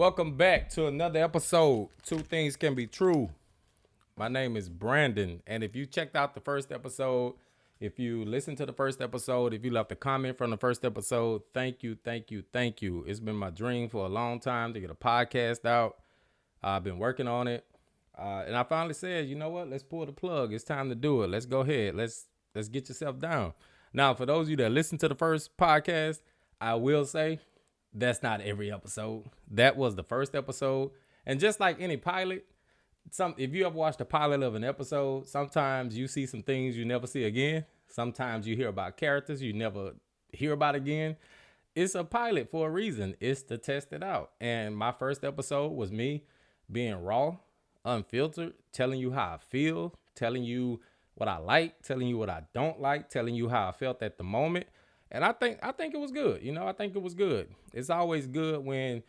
Welcome back to another episode. Two things can be true. My name is Brandon, and if you checked out the first episode, if you listened to the first episode, if you left a comment from the first episode, thank you, thank you, thank you. It's been my dream for a long time to get a podcast out. I've been working on it, and I finally said, you know what? Let's pull the plug. It's time to do it. Let's go ahead. Let's get yourself down. Now, for those of you that listened to the first podcast, I will say that's not every episode. That was the first episode. And just like any pilot, if you ever watched a pilot of an episode, sometimes you see some things you never see again. Sometimes you hear about characters you never hear about again. It's a pilot for a reason. It's to test it out. And my first episode was me being raw, unfiltered, telling you how I feel, telling you what I like, telling you what I don't like, telling you how I felt at the moment. And I think it was good. I think it was good. It's always good when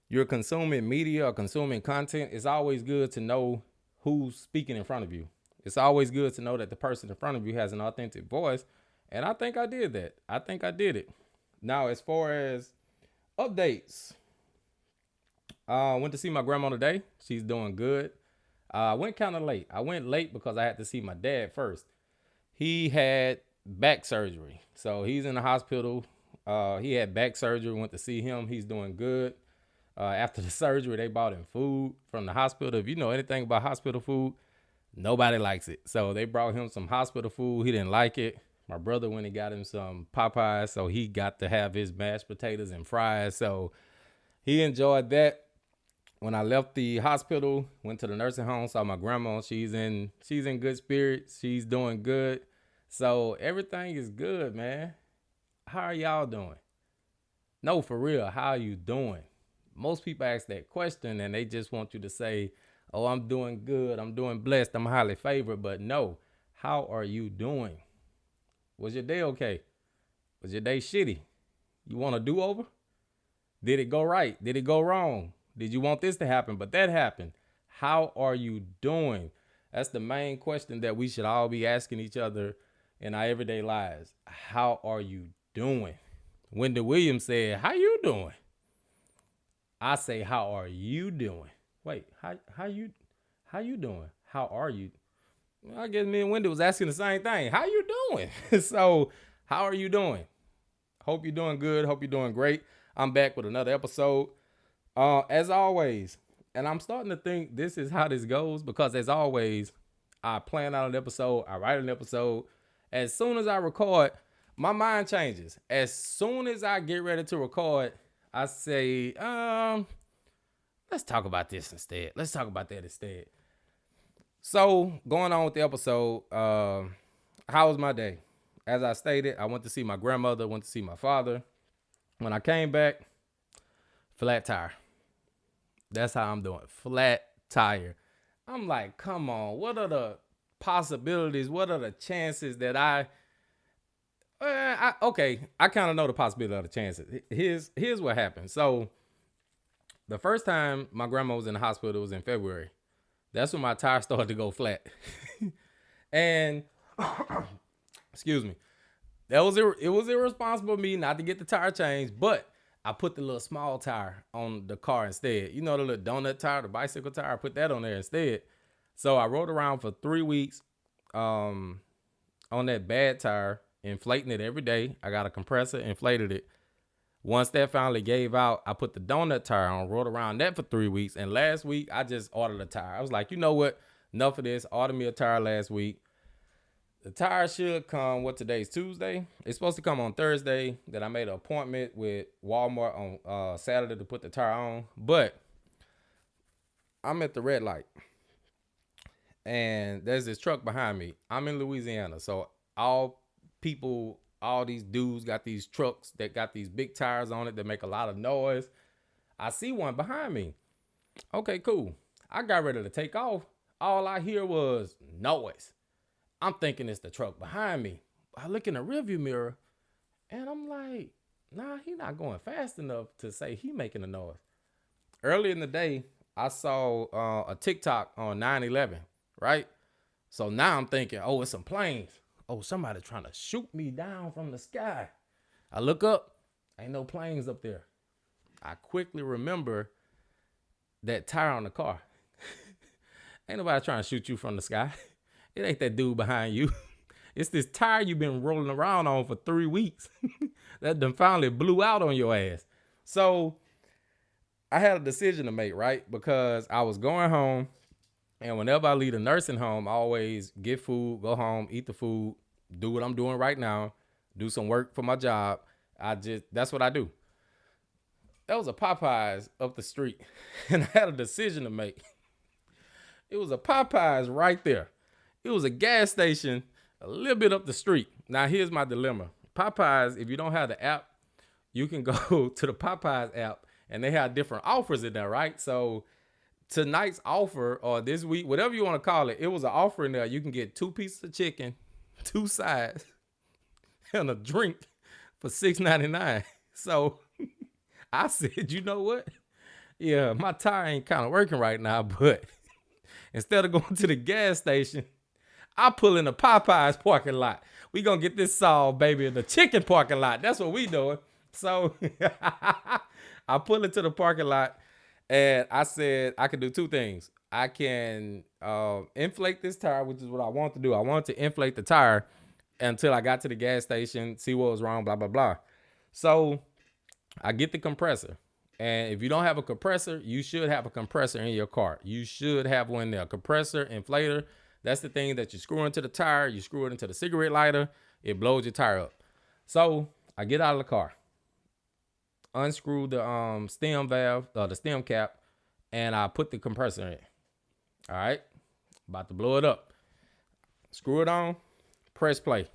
you're consuming media or consuming content. It's always good to know who's speaking in front of you. It's always good to know that the person in front of you has an authentic voice. And I think I did that. I think I did it. Now, as far as updates, I went to see my grandma today. She's doing good. I went kind of late. I went late because I had to see my dad first. He had back surgery. So he's in the hospital. He had back surgery. Went to see him. He's doing good. After the surgery, they brought him food from the hospital. If you know anything about hospital food, nobody likes it. So they brought him some hospital food. He didn't like it. My brother went and got him some Popeyes. So he got to have his mashed potatoes and fries. So he enjoyed that. When I left the hospital, went to the nursing home, saw my grandma. She's in good spirits. She's doing good. So everything is good, man. How are y'all doing? No, for real, how are you doing? Most people ask that question and they just want you to say, oh, I'm doing good. I'm doing blessed. I'm highly favored. But no, how are you doing? Was your day okay? Was your day shitty? You want a do-over? Did it go right? Did it go wrong? Did you want this to happen, but that happened? How are you doing? That's the main question that we should all be asking each other in our everyday lives. How are you doing? Wendy Williams said, how you doing? I say, how are you doing? Wait, how you doing? How are you? Well, I guess me and Wendy was asking the same thing. How you doing? So, how are you doing? Hope you're doing good. Hope you're doing great. I'm back with another episode. As always, and I'm starting to think this is how this goes because as always, I plan out an episode, I write an episode. As soon as I record, my mind changes. As soon as I get ready to record, I say, let's talk about this instead. Let's talk about that instead. So going on with the episode, how was my day? As I stated, I went to see my grandmother, went to see my father. When I came back, flat tire. That's how I'm doing. Flat tire. I'm like, come on. What are the possibilities? What are the chances that I kind of know the possibility of the chances. Here's what happened. So the first time my grandma was in the hospital was in February. That's when my tire started to go flat. And excuse me. It was irresponsible of me not to get the tire changed, but I put the little small tire on the car instead. You know, the little donut tire, the bicycle tire, I put that on there instead. So I rode around for 3 weeks on that bad tire, inflating it every day. I got a compressor, inflated it. Once that finally gave out, I put the donut tire on, rode around that for 3 weeks. And last week, I just ordered a tire. I was like, you know what? Enough of this. Ordered me a tire last week. The tire should come, today's Tuesday? It's supposed to come on Thursday. Then I made an appointment with Walmart on Saturday to put the tire on. But I'm at the red light. And there's this truck behind me. I'm in Louisiana. So all these dudes got these trucks that got these big tires on it that make a lot of noise. I see one behind me. Okay, cool. I got ready to take off. All I hear was noise. I'm thinking it's the truck behind me. I look in the rearview mirror and I'm like, nah, he not going fast enough to say he making a noise. Early in the day, I saw a TikTok on 9/11, right? So now I'm thinking, oh, it's some planes. Oh, somebody trying to shoot me down from the sky. I look up, ain't no planes up there. I quickly remember that tire on the car. Ain't nobody trying to shoot you from the sky. It ain't that dude behind you. It's this tire you've been rolling around on for 3 weeks that done finally blew out on your ass. So I had a decision to make, right? Because I was going home, and whenever I leave the nursing home, I always get food, go home, eat the food, do what I'm doing right now, do some work for my job. That's what I do. That was a Popeyes up the street, and I had a decision to make. It was a Popeyes right there. It was a gas station a little bit up the street. Now, here's my dilemma. Popeyes, if you don't have the app, you can go to the Popeyes app, and they have different offers in there, right? So tonight's offer, or this week, whatever you want to call it, it was an offer in there. You can get 2 pieces of chicken, 2 sides, and a drink for $6.99. So I said, you know what? Yeah, my tire ain't kind of working right now, but instead of going to the gas station, I pull in the Popeyes parking lot. We gonna get this solved, baby, in the chicken parking lot. That's what we doing. So I pull into the parking lot, and I said I could do 2 things. I can inflate this tire, which is what I want to do. I want to inflate the tire until I got to the gas station, see what was wrong, blah, blah, blah. So I get the compressor. And if you don't have a compressor, you should have a compressor in your car. You should have one there. Compressor, inflator. That's the thing that you screw into the tire. You screw it into the cigarette lighter. It blows your tire up. So I get out of the car, unscrew the stem valve, the stem cap, and I put the compressor in. All right. About to blow it up. Screw it on. Press play.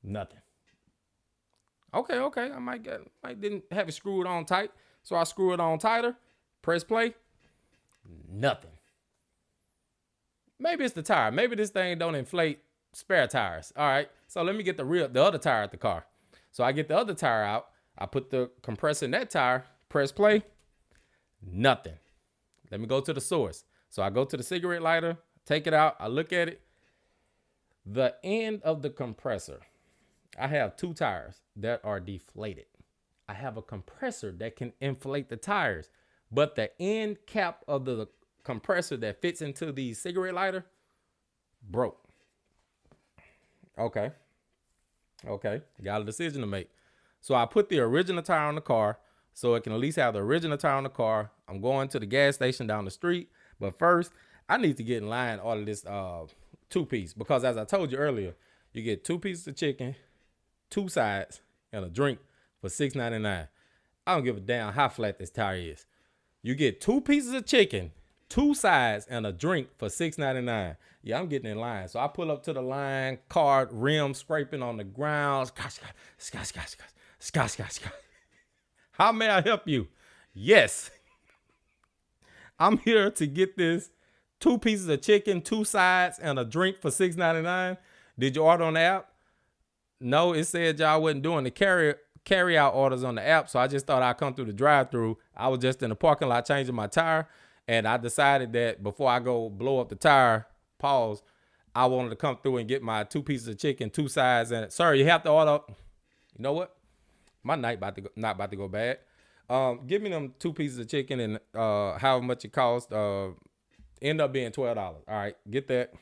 Nothing. Okay. I might didn't have it screwed on tight. So I screw it on tighter. Press play. Nothing. Maybe it's the tire. Maybe this thing don't inflate spare tires. All right. So let me get the other tire at the car. So I get the other tire out. I put the compressor in that tire. Press play. Nothing. Let me go to the source. So I go to the cigarette lighter, take it out. I look at it. The end of the compressor. I have 2 tires that are deflated. I have a compressor that can inflate the tires, but the end cap of the compressor that fits into the cigarette lighter broke. Okay. Got a decision to make. So I put the original tire on the car so it can at least have the original tire on the car. I'm going to the gas station down the street, but first I need to get in line and order this 2-piece, because as I told you earlier, you get 2 pieces of chicken, 2 sides, and a drink for $6.99. I don't give a damn how flat this tire is. You get 2 pieces of chicken, 2 sides, and a drink for $6.99. Yeah, I'm getting in line. So I pull up to the line, car rim scraping on the ground. Scotch. How may I help you? Yes. I'm here to get this 2 pieces of chicken, 2 sides, and a drink for $6.99. Did you order on the app? No, it said y'all wasn't doing the carry out orders on the app, so I just thought I'd come through the drive-through. I was just in the parking lot changing my tire, and I decided that before I go blow up the tire, I wanted to come through and get my 2 pieces of chicken, 2 sides, and sir, you have to order. You know what? My night not about to go bad. Give me them 2 pieces of chicken and however much it cost. End up being $12. All right, get that.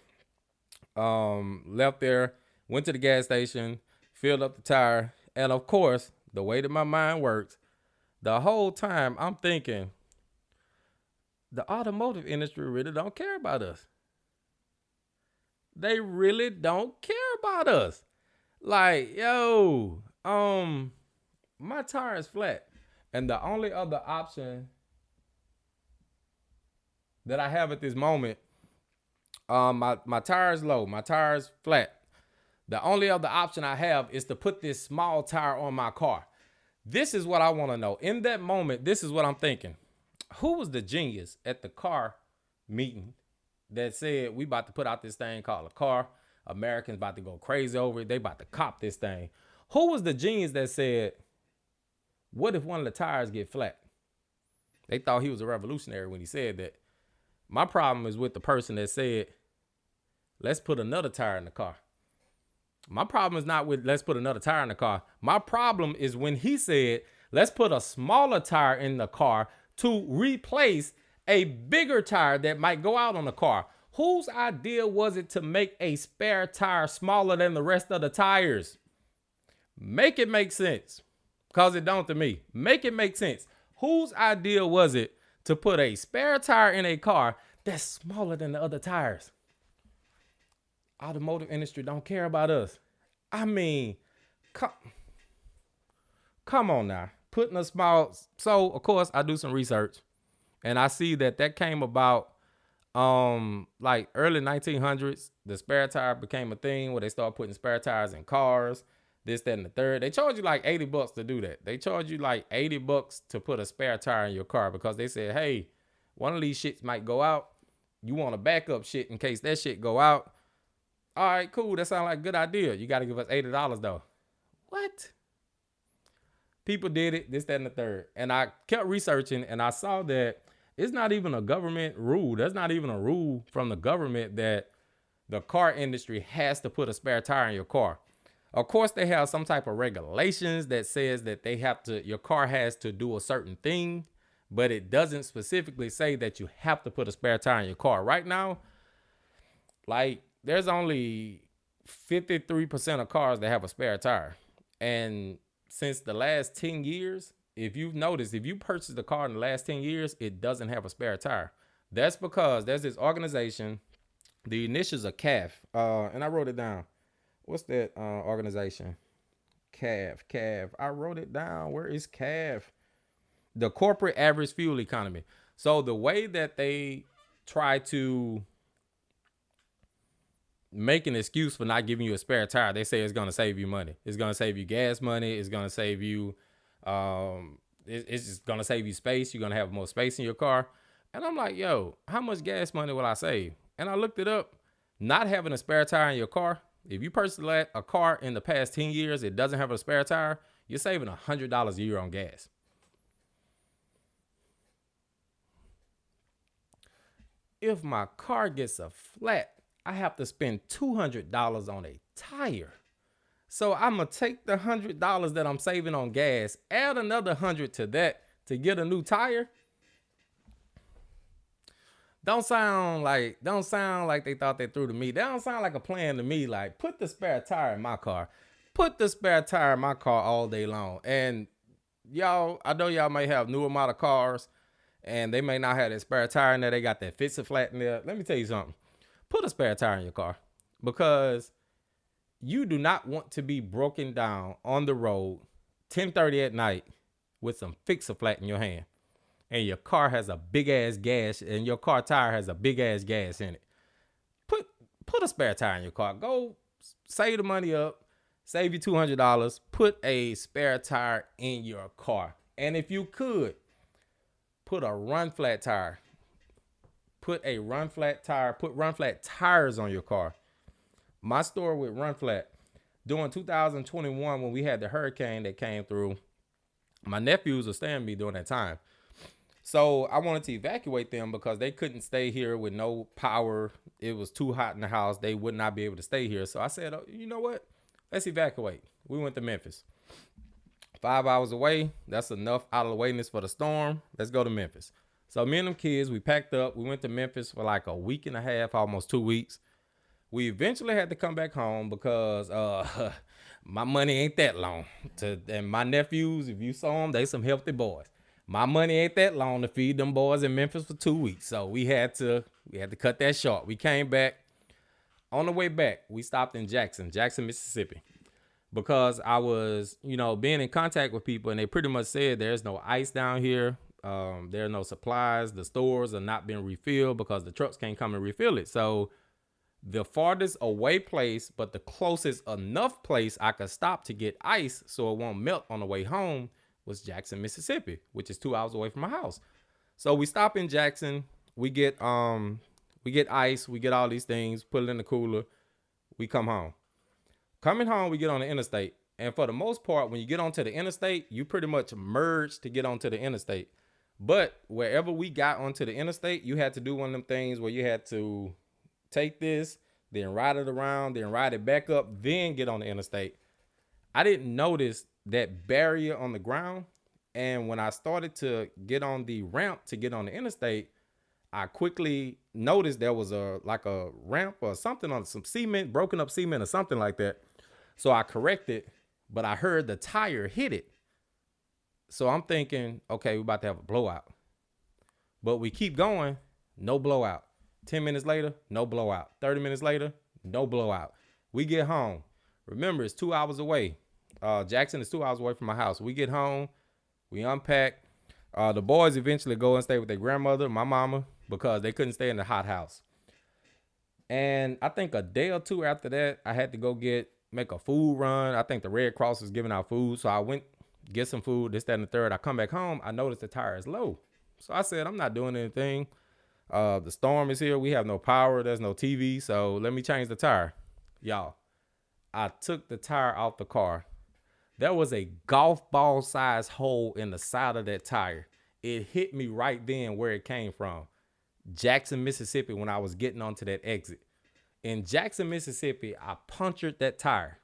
Left there, went to the gas station, filled up the tire, and of course, the way that my mind works, the whole time I'm thinking, the automotive industry really don't care about us. They really don't care about us. Like, yo, my tire is flat, and the only other option that I have at this moment, my tire is low, my tire is flat. The only other option I have is to put this small tire on my car. This is what I want to know. In that moment, this is what I'm thinking. Who was the genius at the car meeting that said, we about to put out this thing called a car. Americans about to go crazy over it. They about to cop this thing. Who was the genius that said, what if one of the tires get flat? They thought he was a revolutionary when he said that. My problem is with the person that said, let's put another tire in the car. My problem is not with let's put another tire in the car. My problem is when he said, let's put a smaller tire in the car to replace a bigger tire that might go out on the car? Whose idea was it to make a spare tire smaller than the rest of the tires? Make it make sense. Because it don't to me. Make it make sense. Whose idea was it to put a spare tire in a car that's smaller than the other tires? Automotive industry don't care about us. I mean, come on now. Putting a small... So, of course, I do some research. And I see that came about like early 1900s. The spare tire became a thing where they started putting spare tires in cars. This, that, and the third. They charge you like $80 to do that. They charge you like $80 to put a spare tire in your car because they said, hey, one of these shits might go out. You want a backup shit in case that shit go out. All right, cool. That sounds like a good idea. You got to give us $80 though. What? People did it, this, that, and the third. And I kept researching and I saw that it's not even a government rule. There's not even a rule from the government that the car industry has to put a spare tire in your car. Of course, they have some type of regulations that says that your car has to do a certain thing, but it doesn't specifically say that you have to put a spare tire in your car. Right now, like there's only 53% of cars that have a spare tire. And since the last 10 years, if you've noticed, if you purchased a car in the last 10 years, it doesn't have a spare tire. That's because there's this organization, the initials are CAF, and I wrote it down. What's that organization? CAF. I wrote it down. Where is CAF? The Corporate Average Fuel Economy. So the way that they try to make an excuse for not giving you a spare tire, they say it's going to save you money. It's going to save you gas money. It's going to save you, it's just going to save you space. You're going to have more space in your car. And I'm like, yo, how much gas money will I save? And I looked it up. Not having a spare tire in your car, if you purchase a car in the past 10 years, it doesn't have a spare tire, you're saving $100 a year on gas. If my car gets a flat, I have to spend $200 on a tire. So I'm going to take the $100 that I'm saving on gas, add another $100 to that to get a new tire. Don't sound like they thought they threw to me. That don't sound like a plan to me. Like, put the spare tire in my car. Put the spare tire in my car all day long. And y'all, I know y'all may have newer model cars and they may not have that spare tire in there. They got that fix-a-flat in there. Let me tell you something. Put a spare tire in your car because you do not want to be broken down on the road 10:30 at night with some fix-a-flat in your hand. And your car has a big ass gas, and your car tire has a big ass gas in it. Put a spare tire in your car. Go save the money up, save you $200. Put a spare tire in your car. And if you could, put a run flat tire. Put run flat tires on your car. My story with run flat, during 2021 when we had the hurricane that came through, my nephews were staying with me during that time. So I wanted to evacuate them because they couldn't stay here with no power. It was too hot in the house. They would not be able to stay here. So I said, oh, you know what? Let's evacuate. We went to Memphis. 5 hours away. That's enough out of the wayness for the storm. Let's go to Memphis. So me and them kids, we packed up. We went to Memphis for like a week and a half, almost 2 weeks. We eventually had to come back home because my money ain't that long. And my nephews, if you saw them, they some healthy boys. My money ain't that long to feed them boys in Memphis for 2 weeks. So we had to cut that short. We came back. On the way back, we stopped in Jackson, Mississippi, because I was, being in contact with people, and they pretty much said there's no ice down here. There are no supplies. The stores are not being refilled because the trucks can't come and refill it. So the farthest away place, but the closest enough place I could stop to get ice so it won't melt on the way home was Jackson, Mississippi, which is 2 hours away from my house. So we stop in Jackson. We get ice. We get all these things, put it in the cooler. We come home. Coming home, we get on the interstate. And for the most part, when you get onto the interstate, you pretty much merge to get onto the interstate. But wherever we got onto the interstate, you had to do one of them things where you had to take this, then ride it around, then ride it back up, then get on the interstate. I didn't notice that barrier on the ground And when I started to get on the ramp to get on the interstate, I quickly noticed there was a ramp or something on some cement, broken up cement or something like that. So I corrected, but I heard the tire hit it. So I'm thinking, okay, we're about to have a blowout. But we keep going, no blowout. 10 minutes later, no blowout. 30 minutes later, no blowout. We get home. Remember, it's 2 hours away. Jackson is 2 hours away from my house. We get home, we unpack. The boys eventually go and stay with their grandmother, my mama, because they couldn't stay in the hot house. And I think a day or two after that, I had to go make a food run. I think the Red Cross was giving out food. So I went get some food, this, that, and the third. I come back home. I noticed the tire is low. So I said, I'm not doing anything. The storm is here. We have no power. There's no TV. So let me change the tire. Y'all, I took the tire off the car. There was a golf ball size hole in the side of that tire. It hit me right then where it came from. Jackson, Mississippi, when I was getting onto that exit. In Jackson, Mississippi, I punctured that tire.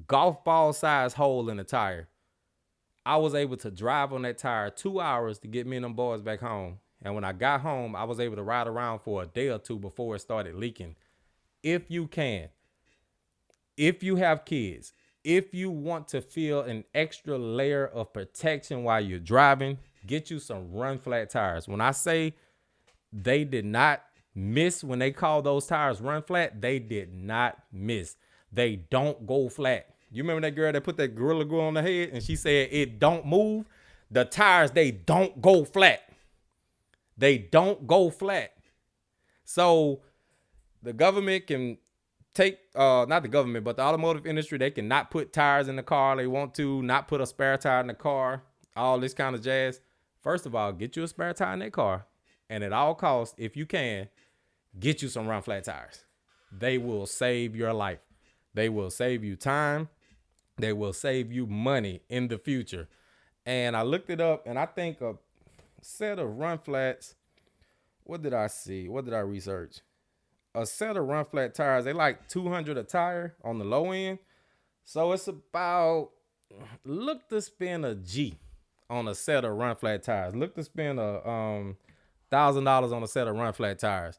Golf ball size hole in the tire. I was able to drive on that tire 2 hours to get me and them boys back home. And when I got home, I was able to ride around for a day or two before it started leaking. If you can, if you have kids, if you want to feel an extra layer of protection while you're driving, get you some run flat tires. When I say they did not miss when they call those tires run flat, they did not miss. They don't go flat. You remember that girl that put that Gorilla Glue on the head and she said it don't move? The tires, they don't go flat. They don't go flat. So the government can take, not the government, but the automotive industry, they can not put tires in the car they want to, not put a spare tire in the car, all this kind of jazz. First of all, get you a spare tire in that car. And at all costs, if you can, get you some run flat tires. They will save your life. They will save you time. They will save you money in the future. And I looked it up, and I think a set of run flats, what did I see? What did I research? A set of run flat tires, they like $200 a tire on the low end. So it's about, look to spend a G on a set of run flat tires. Look to spend a $1,000 on a set of run flat tires.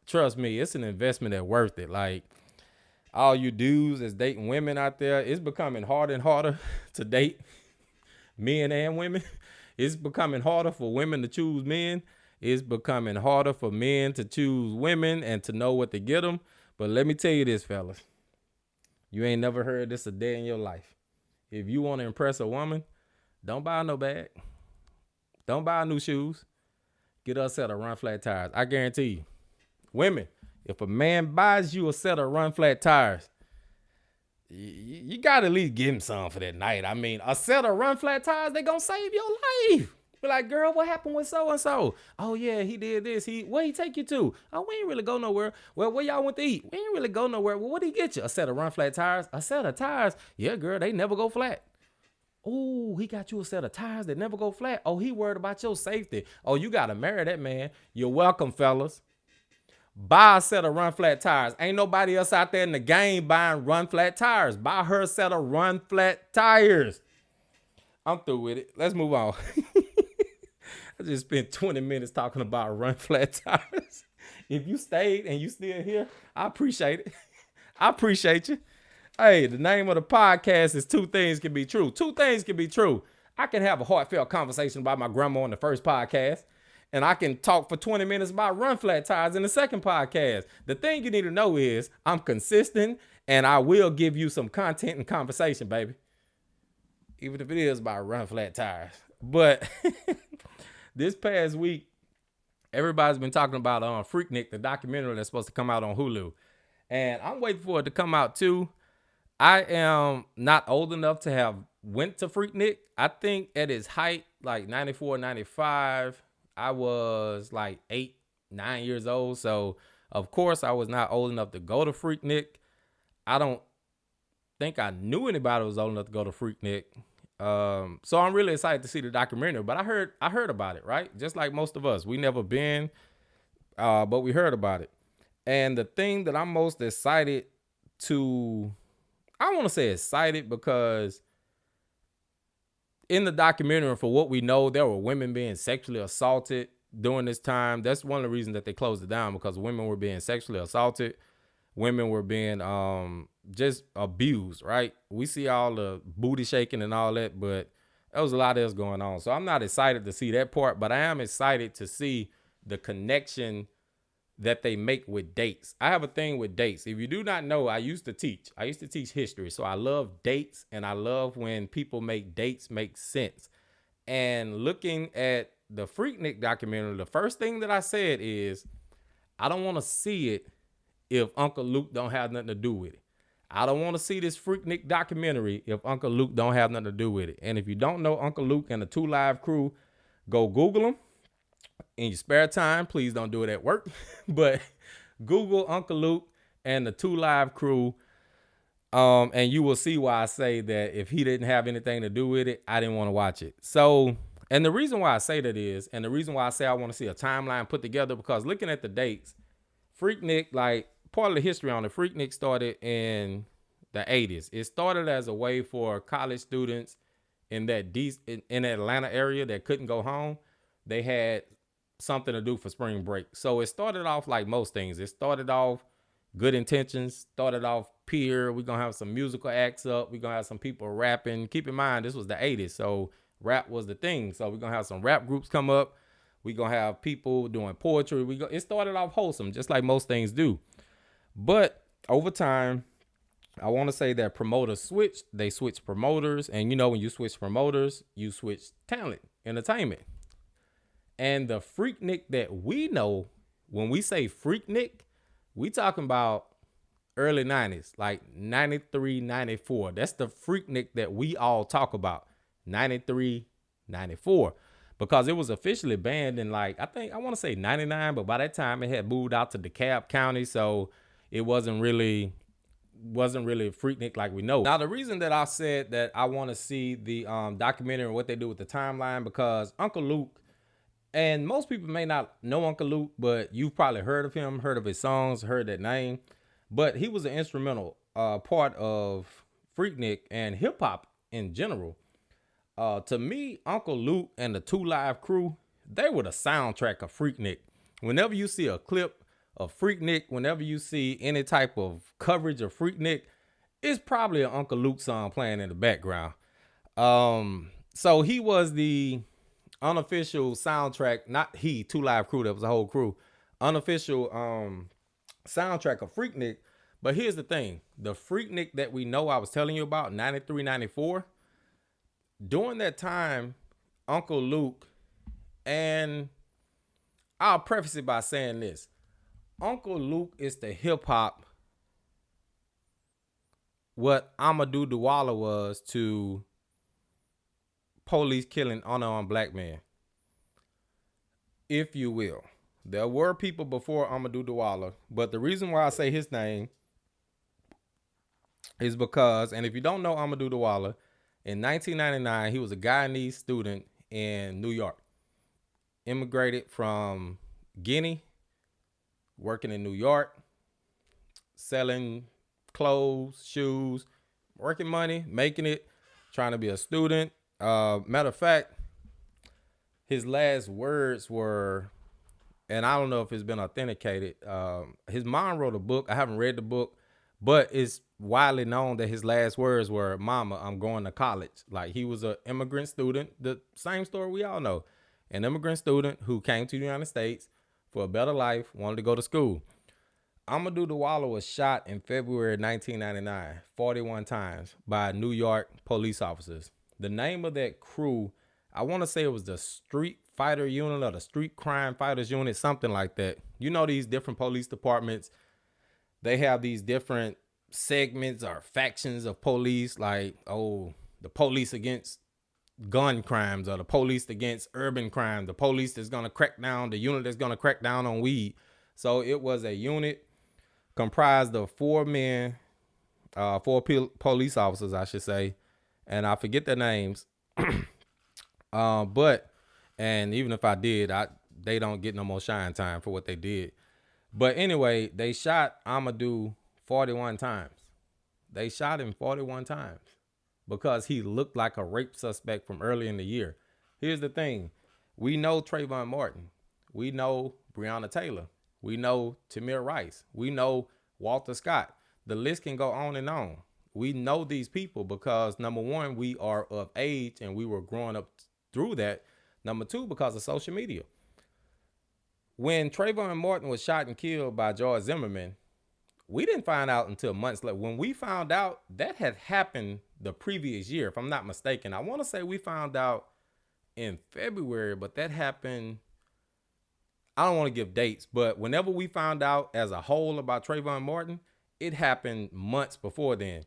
Trust me, it's an investment that's worth it. Like, all you dudes that's dating women out there, it's becoming harder and harder to date men and women. It's becoming harder for women to choose men. It's becoming harder for men to choose women and to know what to get them. But let me tell you this, fellas. You ain't never heard this a day in your life. If you want to impress a woman, don't buy no bag. Don't buy new shoes. Get us a set of run flat tires. I guarantee you. Women, if a man buys you a set of run flat tires, you got to at least give him some for that night. I mean, a set of run flat tires, they going to save your life. Be like, girl, what happened with so-and-so? Oh, yeah, he did this. Where he take you to? Oh, we ain't really go nowhere. Well, where y'all went to eat? We ain't really go nowhere. Well, what did he get you? A set of run flat tires? A set of tires? Yeah, girl, they never go flat. Oh, he got you a set of tires that never go flat. Oh, he worried about your safety. Oh, you got to marry that man. You're welcome, fellas. Buy a set of run flat tires. Ain't nobody else out there in the game buying run flat tires. Buy her a set of run flat tires. I'm through with it. Let's move on. I just spent 20 minutes talking about run flat tires. If you stayed and you still here, I appreciate it. I appreciate you. Hey, the name of the podcast is Two Things Can Be True. Two things can be true. I can have a heartfelt conversation about my grandma on the first podcast. And I can talk for 20 minutes about run flat tires in the second podcast. The thing you need to know is I'm consistent and I will give you some content and conversation, baby. Even if it is about run flat tires. But this past week, everybody's been talking about Freaknik, the documentary that's supposed to come out on Hulu. And I'm waiting for it to come out too. I am not old enough to have went to Freaknik. I think at its height, like 94, 95, I was like 8, 9 years old. So, of course, I was not old enough to go to Freaknik. I don't think I knew anybody who was old enough to go to Freaknik. So I'm really excited to see the documentary. But I heard about it, right? Just like most of us. We never been, but we heard about it. And the thing that I'm most excited to, I don't want to say excited because in the documentary, for what we know, there were women being sexually assaulted during this time. That's one of the reasons that they closed it down, because women were being sexually assaulted. Women were being just abused, right? We see all the booty shaking and all that, but there was a lot else going on. So I'm not excited to see that part, but I am excited to see the connection that they make with dates. I have a thing with dates. If you do not know, I used to teach history. So I love dates, and I love when people make dates make sense. And looking at the Freaknik documentary, the first thing that I said is, I don't want to see it if Uncle Luke don't have nothing to do with it. I don't want to see this Freaknik documentary if Uncle Luke don't have nothing to do with it. And if you don't know Uncle Luke and the 2 Live Crew, go Google them in your spare time. Please don't do it at work, but Google Uncle Luke and the 2 Live Crew, and you will see why I say that if he didn't have anything to do with it, I didn't want to watch it. So, and the reason why I say that is, and the reason why I say I want to see a timeline put together, because looking at the dates, Freaknik, like part of the history on it, Freaknik started in the 80s. It started as a way for college students in that in the Atlanta area that couldn't go home. They had something to do for spring break. So it started off like most things. It started off good intentions, started off peer. We're going to have some musical acts up. We're going to have some people rapping. Keep in mind, this was the 80s, so rap was the thing. So we're going to have some rap groups come up. We're going to have people doing poetry. It started off wholesome, just like most things do. But over time, I want to say that promoters switched. They switched promoters. And you know, when you switch promoters, you switch talent, entertainment. And the Freaknik that we know, when we say Freaknik, we talking about early 90s, like 93, 94. That's the Freaknik that we all talk about, 93, 94. Because it was officially banned in, like, I want to say 99, but by that time it had moved out to DeKalb County, so it wasn't really Freaknik like we know. Now, the reason that I said that I want to see the documentary and what they do with the timeline, because Uncle Luke, and most people may not know Uncle Luke, but you've probably heard of him, heard of his songs, heard that name. But he was an instrumental part of Freaknik and hip hop in general. To me, Uncle Luke and the 2 Live Crew, they were the soundtrack of Freaknik. Whenever you see a clip of Freaknik, whenever you see any type of coverage of Freaknik, it's probably an Uncle Luke song playing in the background. So he was the unofficial soundtrack, not he, 2 Live Crew, that was a whole crew, unofficial soundtrack of Freaknik. But here's the thing, the Freaknik that we know I was telling you about, 93, 94, during that time, Uncle Luke, and I'll preface it by saying this, Uncle Luke is the hip hop what Amadou Douala was to police killing unarmed black men, if you will. There were people before Amadou Douala, but the reason why I say his name is because, and if you don't know Amadou Douala, in 1999, he was a Guyanese student in New York. Immigrated from Guinea, working in New York, selling clothes, shoes, working money, making it, trying to be a student. Matter of fact, his last words were, and I don't know if it's been authenticated, his mom wrote a book. I haven't read the book, but it's widely known that his last words were, "Mama, I'm going to college." Like, he was an immigrant student, the same story we all know. An immigrant student who came to the United States for a better life, wanted to go to school. Amadou Douala was shot in February 1999, 41 times by New York police officers. The name of that crew, I want to say it was the Street Fighter Unit or the Street Crime Fighters Unit, something like that. You know, these different police departments, they have these different segments or factions of police, like, oh, the police against gun crimes, or the police against urban crime, the police that's going to crack down, the unit that's going to crack down on weed. So it was a unit comprised of 4 men, 4 police officers, I should say, and I forget their names. But even if I did, they don't get no more shine time for what they did. But anyway, they shot Amadou 41 times. They shot him 41 times. because he looked like a rape suspect from early in the year. Here's the thing. We know Trayvon Martin. We know Breonna Taylor. We know Tamir Rice. We know Walter Scott. The list can go on and on. We know these people because, number one, we are of age and we were growing up through that. Number two, because of social media. When Trayvon Martin was shot and killed by George Zimmerman, we didn't find out until months later. When we found out, that had happened the previous year, if I'm not mistaken. I want to say we found out in February, but that happened, I don't want to give dates, but whenever we found out as a whole about Trayvon Martin, it happened months before then.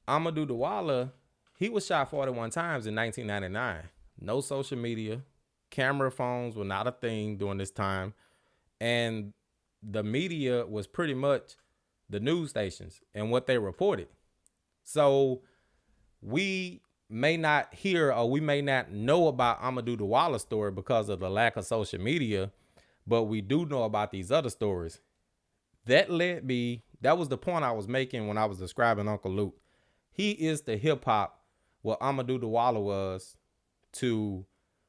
Amadou Dawala, he was shot 41 times in 1999. No social media. Camera phones were not a thing during this time. And the media was pretty much the news stations and what they reported. So we may not hear or we may not know about Amadou Dawala's story because of the lack of social media, but we do know about these other stories. That was the point I was making when I was describing Uncle Luke. He is the hip hop what Amadou Dawala was to,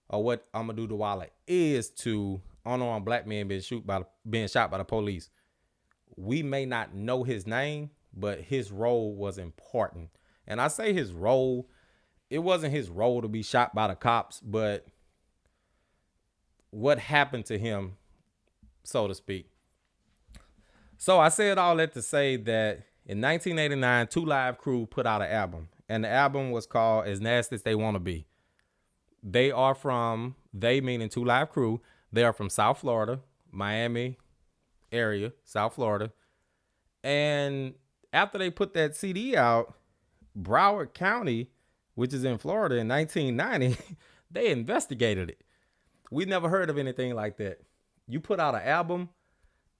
or what Amadou Dawala is to unarmed black men being shot by the police. We may not know his name, but his role was important. And I say his role, it wasn't his role to be shot by the cops, but what happened to him, so to speak. So I said all that to say that in 1989, 2 Live Crew put out an album, and the album was called As Nasty As They Want to Be. They meaning 2 Live Crew, they are from South Florida, Miami area, South Florida. And after they put that CD out, Broward County, which is in Florida, in 1990, they investigated it. We never heard of anything like that. You put out an album,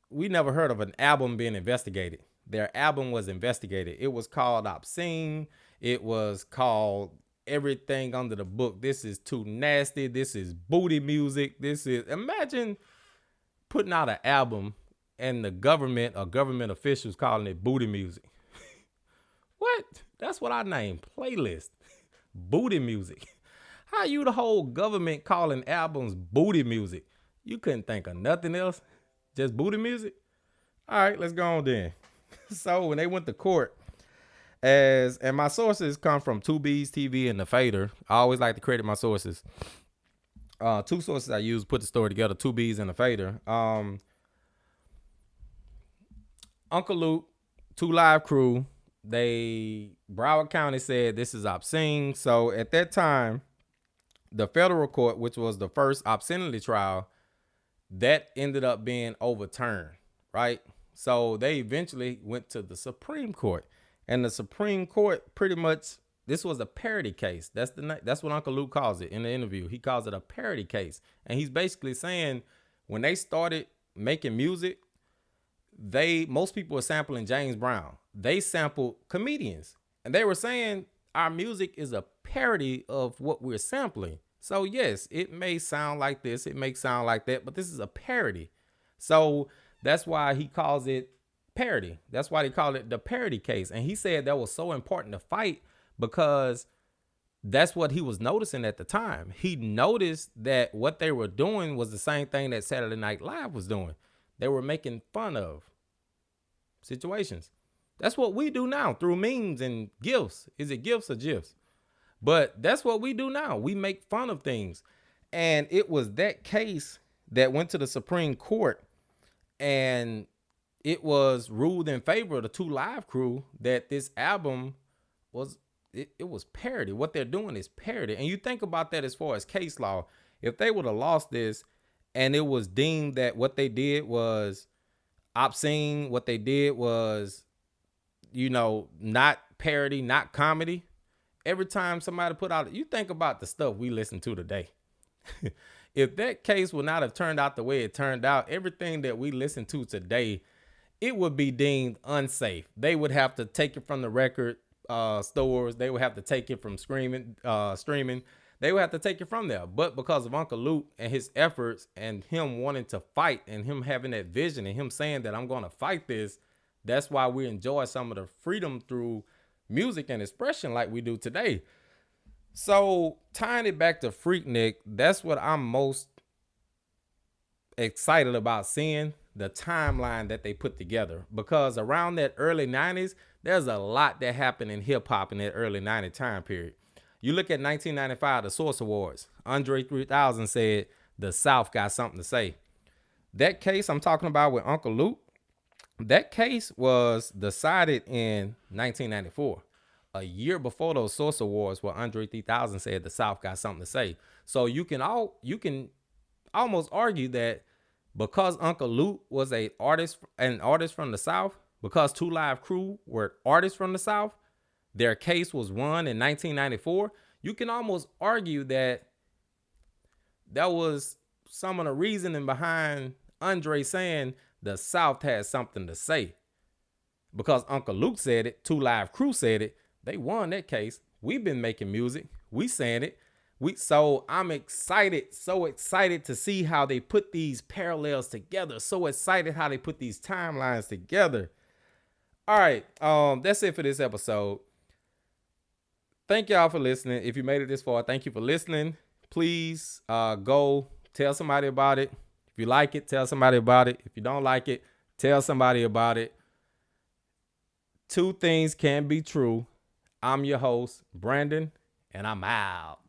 we never heard of an album being investigated. Their album was investigated. It was called Obscene. It was called everything under the book. This is too nasty. This is booty music. Imagine putting out an album and the government or government officials calling it booty music. What? That's what I named playlist. Booty music. How you the whole government calling albums booty music? You couldn't think of nothing else? Just booty music? All right, let's go on then. So when they went to court, and my sources come from 2B's TV and The Fader. I always like to credit my sources. 2 sources I use to put the story together, 2B's and The Fader. Uncle Luke, 2 Live Crew, Broward County said this is obscene. So at that time, the federal court, which was the first obscenity trial, that ended up being overturned, right? So they eventually went to the Supreme Court, and the Supreme Court pretty much, this was a parody case. That's what Uncle Luke calls it in the interview. He calls it a parody case. And he's basically saying when they started making music, most people were sampling James Brown. They sampled comedians, and they were saying our music is a parody of what we're sampling. So yes, it may sound like this, it may sound like that, but this is a parody. So that's why he calls it parody. That's why they call it the parody case. And he said that was so important to fight because that's what he was noticing at the time. He noticed that what they were doing was the same thing that Saturday Night Live was doing. They were making fun of situations. That's what we do now through memes and GIFs. Is it GIFs or GIFs? But that's what we do now. We make fun of things. And it was that case that went to the Supreme Court, and it was ruled in favor of the 2 Live Crew that this album was, it was parody. What they're doing is parody. And you think about that as far as case law. If they would have lost this and it was deemed that what they did was obscene, what they did was, not parody, not comedy. Every time somebody put out, you think about the stuff we listen to today. If that case would not have turned out the way it turned out, everything that we listen to today, it would be deemed unsafe. They would have to take it from the record stores. They would have to take it from streaming. They would have to take it from there. But because of Uncle Luke and his efforts and him wanting to fight and him having that vision and him saying that I'm going to fight this, that's why we enjoy some of the freedom through music and expression like we do today. So tying it back to Freaknik, that's what I'm most excited about seeing, the timeline that they put together, because around that early 90s, there's a lot that happened in hip hop in that early 90s time period. You look at 1995, the Source Awards. Andre 3000 said the South got something to say. That case I'm talking about with Uncle Luke, that case was decided in 1994, a year before those Source Awards, where Andre 3000 said the South got something to say. So you can almost argue that because Uncle Luke was an artist from the South, because 2 Live Crew were artists from the South, their case was won in 1994. You can almost argue that was some of the reasoning behind Andre saying the South has something to say. Because Uncle Luke said it, 2 Live Crew said it, they won that case. We've been making music. We saying it. So I'm excited, so excited to see how they put these parallels together. So excited how they put these timelines together. All right, that's it for this episode. Thank y'all for listening. If you made it this far, thank you for listening. Please go tell somebody about it. If you like it, tell somebody about it. If you don't like it, tell somebody about it. 2 things can be true. I'm your host, Brandon, and I'm out.